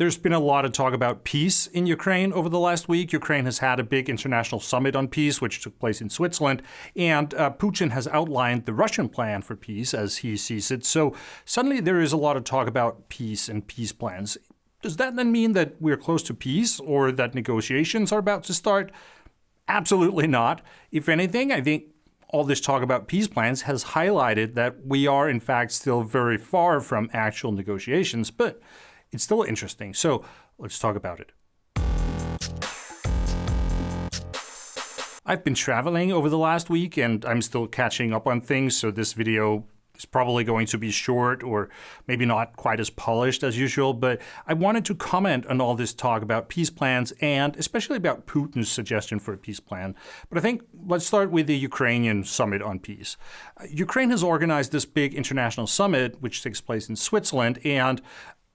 There's been a lot of talk about peace in Ukraine over the last week. Ukraine has had a big international summit on peace, which took place in Switzerland, and Putin has outlined the Russian plan for peace as he sees it. So suddenly there is a lot of talk about peace and peace plans. Does that then mean that we're close to peace or that negotiations are about to start? Absolutely not. If anything, I think all this talk about peace plans has highlighted that we are, in fact, still very far from actual negotiations, but it's still interesting. So let's talk about it. I've been traveling over the last week and I'm still catching up on things, so this video is probably going to be short or maybe not quite as polished as usual, but I wanted to comment on all this talk about peace plans and especially about Putin's suggestion for a peace plan. But I think let's start with the Ukrainian summit on peace. Ukraine has organized this big international summit, which takes place in Switzerland, and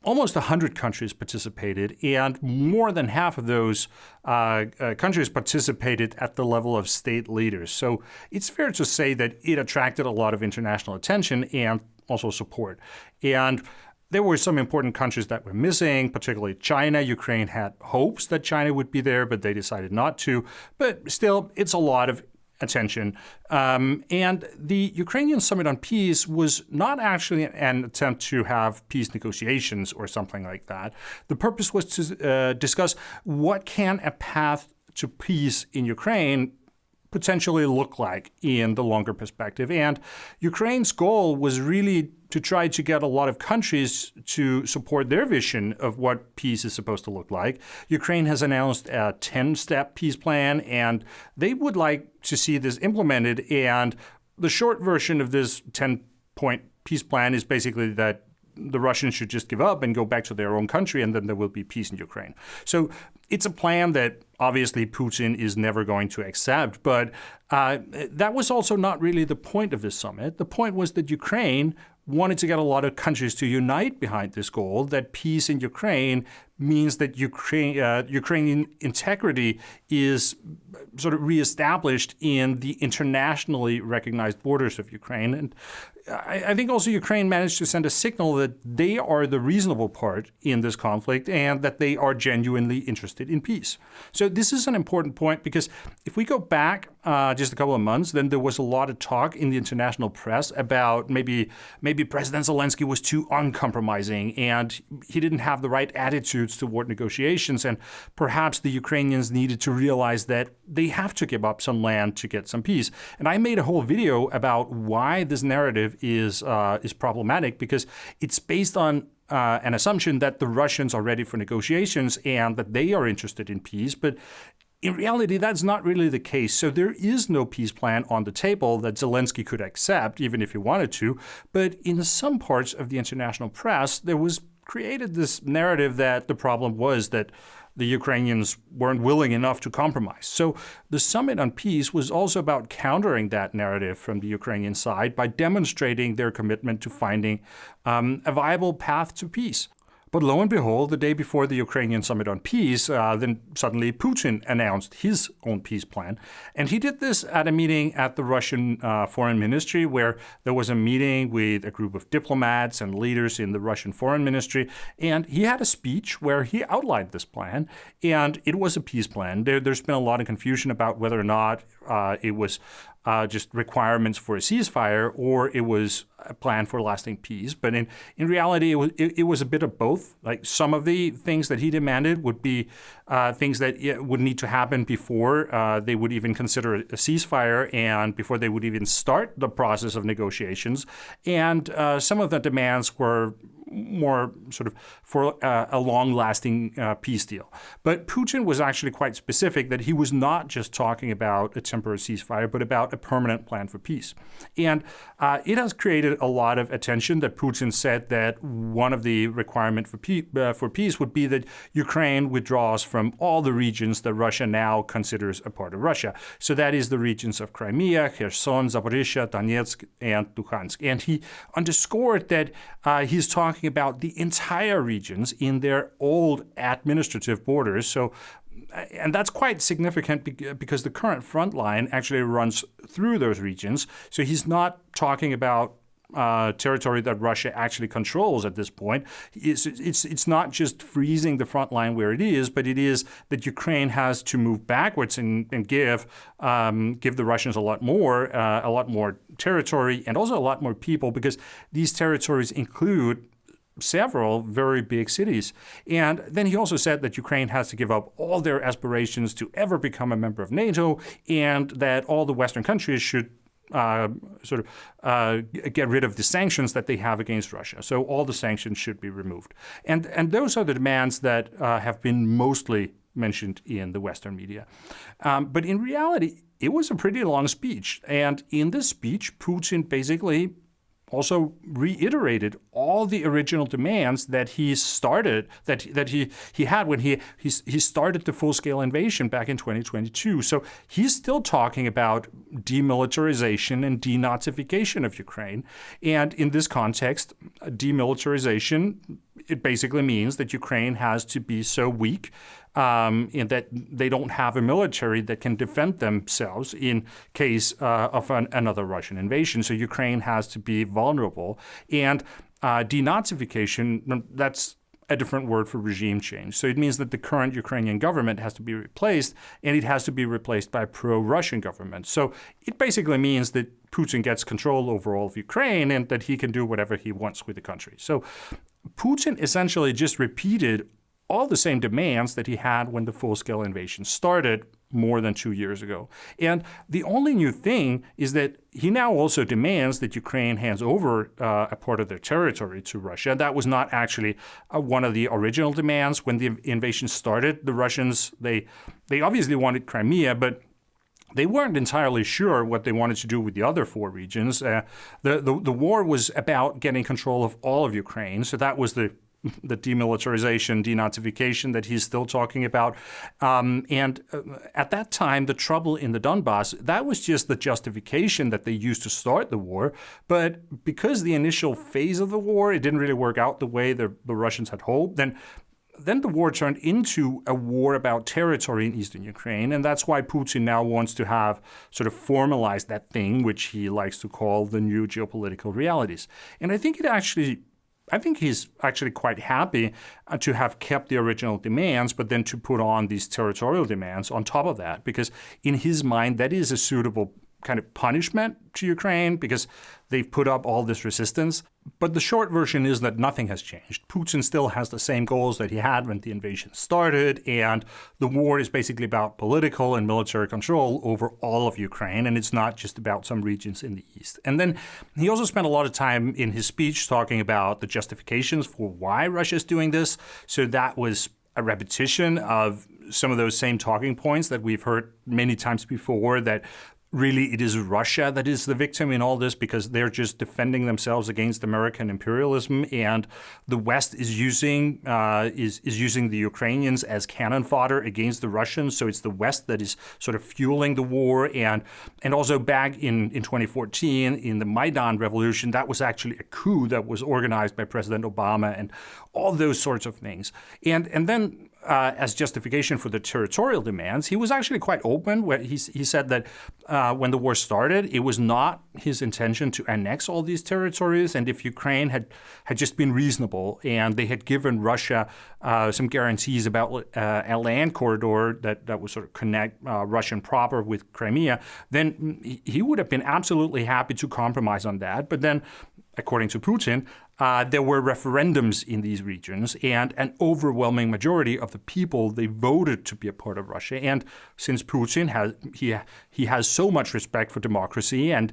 almost 100 countries participated, and more than half of those countries participated at the level of state leaders. So it's fair to say that it attracted a lot of international attention and also support. And there were some important countries that were missing, particularly China. Ukraine had hopes that China would be there, but they decided not to. But still, it's a lot of attention. And the Ukrainian Summit on Peace was not actually an attempt to have peace negotiations or something like that. The purpose was to discuss what can a path to peace in Ukraine potentially look like in the longer perspective. And Ukraine's goal was really to try to get a lot of countries to support their vision of what peace is supposed to look like. Ukraine has announced a 10-step peace plan, and they would like to see this implemented. And the short version of this 10-point peace plan is basically that the Russians should just give up and go back to their own country, and then there will be peace in Ukraine. So it's a plan that obviously Putin is never going to accept, but that was also not really the point of this summit. The point was that Ukraine wanted to get a lot of countries to unite behind this goal, that peace in Ukraine means that Ukrainian integrity is sort of reestablished in the internationally recognized borders of Ukraine. And I think also Ukraine managed to send a signal that they are the reasonable part in this conflict and that they are genuinely interested in peace. So this is an important point because if we go back just a couple of months, then there was a lot of talk in the international press about maybe President Zelensky was too uncompromising and he didn't have the right attitudes toward negotiations, and perhaps the Ukrainians needed to realize that they have to give up some land to get some peace. And I made a whole video about why this narrative is problematic, because it's based on an assumption that the Russians are ready for negotiations and that they are interested in peace. But in reality, that's not really the case. So there is no peace plan on the table that Zelensky could accept, even if he wanted to. But in some parts of the international press, there was created this narrative that the problem was that the Ukrainians weren't willing enough to compromise. So the summit on peace was also about countering that narrative from the Ukrainian side by demonstrating their commitment to finding a viable path to peace. But lo and behold, the day before the Ukrainian Summit on Peace, then suddenly Putin announced his own peace plan. And he did this at a meeting at the Russian Foreign Ministry, where there was a meeting with a group of diplomats and leaders in the Russian Foreign Ministry. And he had a speech where he outlined this plan. And it was a peace plan. There's been a lot of confusion about whether or not it was just requirements for a ceasefire or it was a plan for lasting peace. But in reality, it was a bit of both. Like some of the things that he demanded would be things that would need to happen before they would even consider a ceasefire and before they would even start the process of negotiations. And some of the demands were more sort of for a long-lasting peace deal. But Putin was actually quite specific that he was not just talking about a temporary ceasefire, but about a permanent plan for peace. And it has created a lot of attention that Putin said that one of the requirements for peace would be that Ukraine withdraws from all the regions that Russia now considers a part of Russia. So that is the regions of Crimea, Kherson, Zaporizhia, Donetsk, and Luhansk. And he underscored that he's talking about the entire regions in their old administrative borders. So, and that's quite significant because the current front line actually runs through those regions. So he's not talking about territory that Russia actually controls at this point. It's not just freezing the front line where it is, but it is that Ukraine has to move backwards and give the Russians a lot more territory and also a lot more people, because these territories include several very big cities. And then he also said that Ukraine has to give up all their aspirations to ever become a member of NATO, and that all the Western countries should get rid of the sanctions that they have against Russia. So all the sanctions should be removed. And those are the demands that have been mostly mentioned in the Western media. But in reality, it was a pretty long speech. And in this speech, Putin basically also reiterated all the original demands that he started, that he had when he started the full-scale invasion back in 2022. So he's still talking about demilitarization and denazification of Ukraine. And in this context, demilitarization, it basically means that Ukraine has to be so weak in that they don't have a military that can defend themselves in case of another Russian invasion. So Ukraine has to be vulnerable. And denazification, that's a different word for regime change. So it means that the current Ukrainian government has to be replaced, and it has to be replaced by a pro-Russian government. So it basically means that Putin gets control over all of Ukraine and that he can do whatever he wants with the country. So Putin essentially just repeated all the same demands that he had when the full-scale invasion started more than 2 years ago. And the only new thing is that he now also demands that Ukraine hands over a part of their territory to Russia. That was not actually one of the original demands when the invasion started. The Russians, they obviously wanted Crimea, but they weren't entirely sure what they wanted to do with the other 4 regions. The war was about getting control of all of Ukraine, so that was the demilitarization, denazification that he's still talking about. At that time, the trouble in the Donbass, that was just the justification that they used to start the war. But because the initial phase of the war, it didn't really work out the way the Russians had hoped, then the war turned into a war about territory in eastern Ukraine. And that's why Putin now wants to have sort of formalized that thing, which he likes to call the new geopolitical realities. And I think he's actually quite happy to have kept the original demands, but then to put on these territorial demands on top of that, because in his mind, that is a suitable kind of punishment to Ukraine because they've put up all this resistance. But the short version is that nothing has changed. Putin still has the same goals that he had when the invasion started, and the war is basically about political and military control over all of Ukraine, and it's not just about some regions in the east. And then he also spent a lot of time in his speech talking about the justifications for why Russia is doing this. So that was a repetition of some of those same talking points that we've heard many times before, that really it is Russia that is the victim in all this because they're just defending themselves against American imperialism, and the West is using the Ukrainians as cannon fodder against the Russians. So it's the West that is sort of fueling the war. And also back in 2014 in the Maidan revolution, that was actually a coup that was organized by President Obama and all those sorts of things. And then as justification for the territorial demands, he was actually quite open. Where he said that when the war started, it was not his intention to annex all these territories. And if Ukraine had just been reasonable and they had given Russia some guarantees about a land corridor that would sort of connect Russian proper with Crimea, then he would have been absolutely happy to compromise on that. But then, according to Putin, there were referendums in these regions, and an overwhelming majority of the people, they voted to be a part of Russia. And since Putin has so much respect for democracy and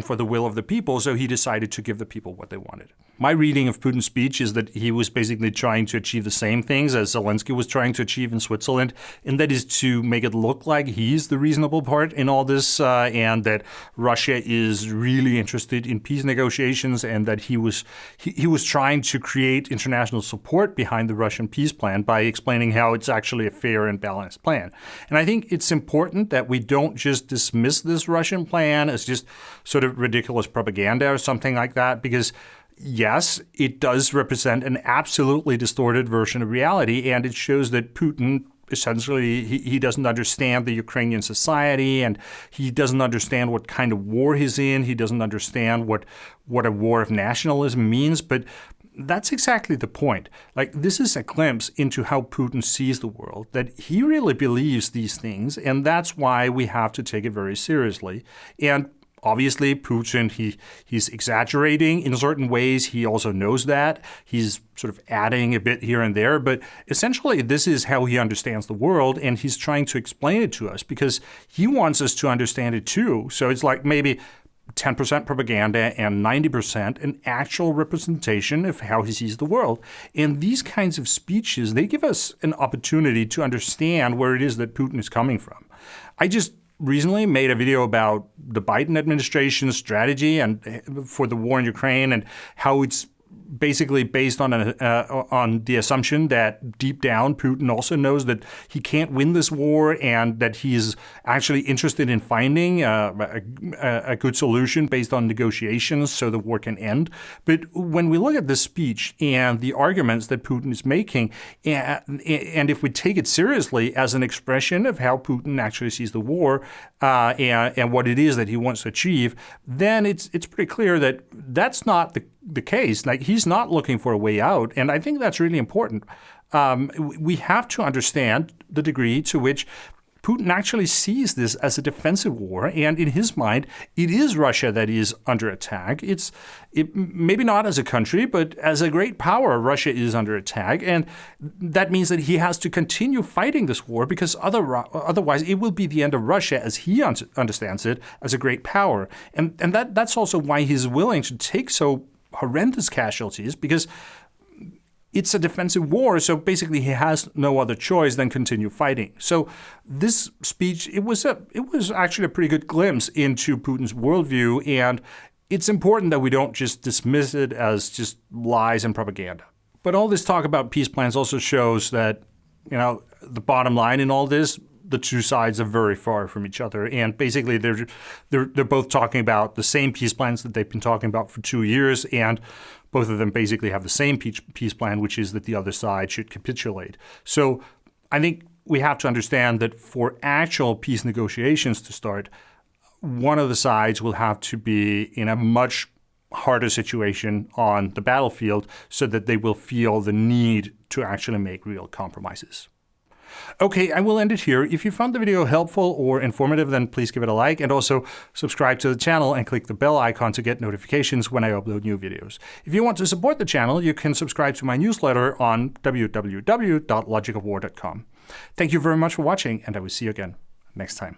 for the will of the people, so he decided to give the people what they wanted. My reading of Putin's speech is that he was basically trying to achieve the same things as Zelensky was trying to achieve in Switzerland, and that is to make it look like he's the reasonable part in all this, and that Russia is really interested in peace negotiations, and that he was trying to create international support behind the Russian peace plan by explaining how it's actually a fair and balanced plan. And I think it's important that we don't just dismiss this Russian plan as just sort of ridiculous propaganda or something like that, because yes, it does represent an absolutely distorted version of reality, and it shows that Putin essentially he doesn't understand the Ukrainian society, and he doesn't understand what kind of war he's in. He doesn't understand what a war of nationalism means. But that's exactly the point. Like, this is a glimpse into how Putin sees the world, that he really believes these things, and that's why we have to take it very seriously. And obviously, Putin, he's exaggerating in certain ways. He also knows that. He's sort of adding a bit here and there. But essentially, this is how he understands the world, and he's trying to explain it to us because he wants us to understand it too. So it's like maybe 10% propaganda and 90% an actual representation of how he sees the world. And these kinds of speeches, they give us an opportunity to understand where it is that Putin is coming from. I just recently made a video about the Biden administration's strategy and for the war in Ukraine and how it's basically based on the assumption that deep down Putin also knows that he can't win this war and that he's actually interested in finding a good solution based on negotiations so the war can end. But when we look at this speech and the arguments that Putin is making, and if we take it seriously as an expression of how Putin actually sees the war and what it is that he wants to achieve, then it's pretty clear that that's not the case. Like, he's not looking for a way out. And I think that's really important. We have to understand the degree to which Putin actually sees this as a defensive war. And in his mind, it is Russia that is under attack. Maybe not as a country, but as a great power, Russia is under attack. And that means that he has to continue fighting this war because otherwise it will be the end of Russia as he understands it as a great power. And that's also why he's willing to take so horrendous casualties, because it's a defensive war. So basically he has no other choice than continue fighting. So this speech, it was actually a pretty good glimpse into Putin's worldview. And it's important that we don't just dismiss it as just lies and propaganda. But all this talk about peace plans also shows that, the bottom line in all this, the two sides are very far from each other. And basically they're both talking about the same peace plans that they've been talking about for 2 years. And both of them basically have the same peace plan, which is that the other side should capitulate. So I think we have to understand that for actual peace negotiations to start, one of the sides will have to be in a much harder situation on the battlefield so that they will feel the need to actually make real compromises. Okay, I will end it here. If you found the video helpful or informative, then please give it a like, and also subscribe to the channel and click the bell icon to get notifications when I upload new videos. If you want to support the channel, you can subscribe to my newsletter on www.logicofwar.com. Thank you very much for watching, and I will see you again next time.